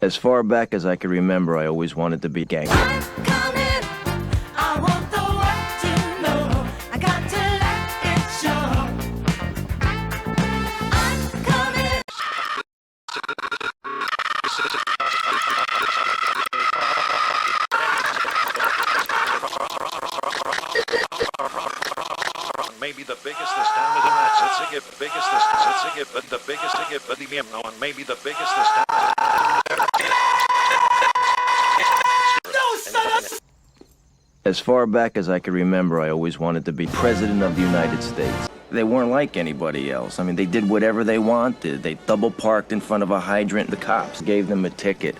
As far back as I can remember, I always wanted to be gangster. Maybe the biggest this time of the night. It's a biggest this time. But the biggest to get, but the maybe the biggest this time. As far back as I can remember, I always wanted to be president of the United States. They weren't like anybody else. I mean, they did whatever they wanted. They double parked in front of a hydrant. The cops gave them a ticket.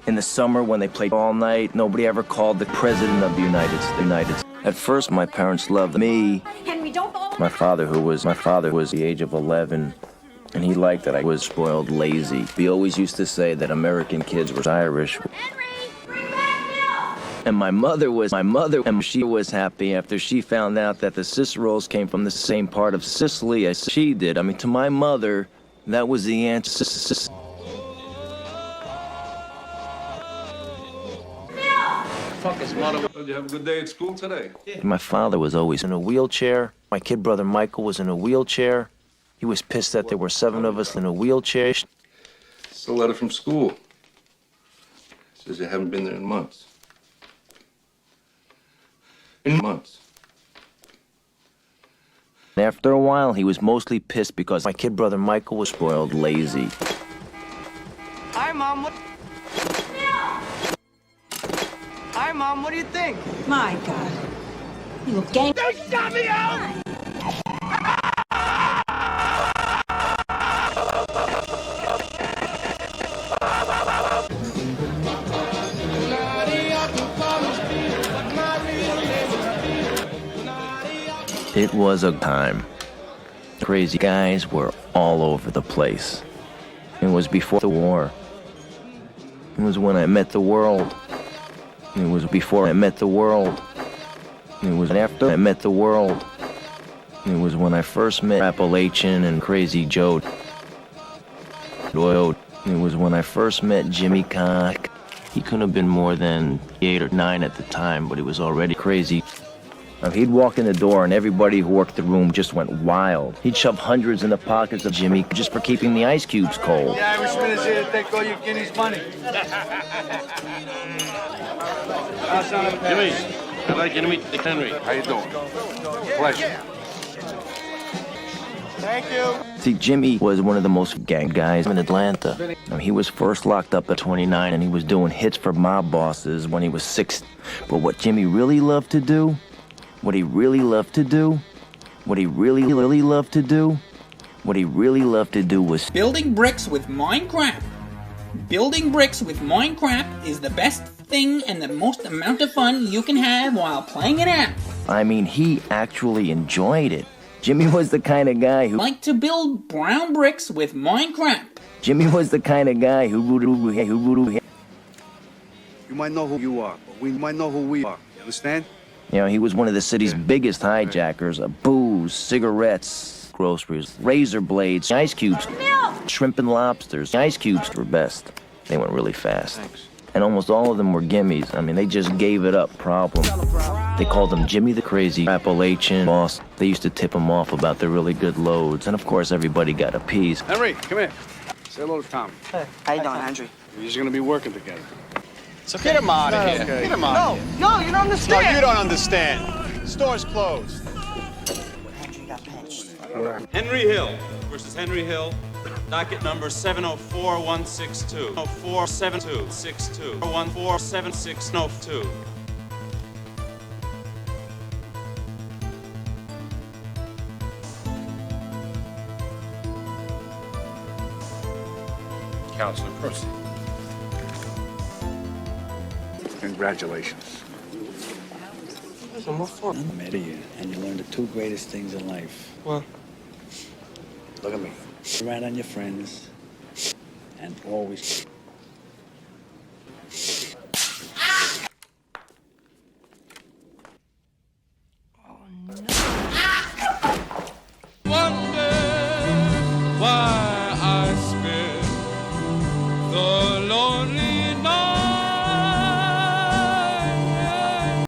In the summer, when they played all night, nobody ever called the president of the United States. At first, my parents loved me. Henry, don't follow My father was the age of 11, and he liked that I was spoiled lazy. He always used to say that American kids were Irish. Henry, bring back milk! And my mother, and she was happy after she found out that the Ciceros came from the same part of Sicily as she did. I mean, to my mother, that was the answer. Fuck his mother. Did you have a good day at school today? My father was always in a wheelchair. My kid brother Michael was in a wheelchair. He was pissed that there were 7 of us in a wheelchair. It's a letter from school. Says you haven't been there in months. After a while, he was mostly pissed because my kid brother Michael was spoiled lazy. Hi, Mom. Hi, Mom. What do you think? My God. You look gang. Don't stop me out! It was a time. Crazy guys were all over the place. It was before the war. It was when I met the world. It was before I met the world. It was after I met the world. It was when I first met Appalachian and Crazy Joe. It was when I first met Jimmy Cock. He couldn't have been more than 8 or 9 at the time, but he was already crazy. He'd walk in the door and everybody who worked the room just went wild. He'd shove hundreds in the pockets of Jimmy just for keeping the ice cubes cold. The Irishman is here to take all your guineas money. Jimmy, I'd like you to meet Dick Henry. How you doing? Pleasure. Thank you. See, Jimmy was one of the most gang guys in Atlanta. He was first locked up at 29 and he was doing hits for mob bosses when he was 6. But what Jimmy really loved to do, what he really loved to do was building bricks with Minecraft. Building bricks with Minecraft is the best thing and the most amount of fun you can have while playing it out. I mean, he actually enjoyed it. Jimmy was the kind of guy who liked to build brown bricks with Minecraft. Jimmy was the kind of guy who You might know who you are, but we might know who we are. You understand? You know, he was one of the city's biggest hijackers of booze, cigarettes, groceries, razor blades, ice cubes, shrimp and lobsters. Ice cubes were best. They went really fast. Thanks. And almost all of them were gimmies. I mean, they just gave it up problem. They called him Jimmy the Crazy Appalachian boss. They used to tip him off about the really good loads. And of course, everybody got a piece. Henry, come here. Say hello to Tommy. Hey, how you doing, Andrew? We're just gonna be working together. So get him out of here. Okay. Get him out of here. No, you don't understand. No, you don't understand. Store's closed. Andrew got pinched. Henry Hill versus Henry Hill. Docket number 704162. 047262. 147602. Counselor, proceed. Congratulations. I met you, and you learned the 2 greatest things in life. What? Look at me. Right on your friends, and always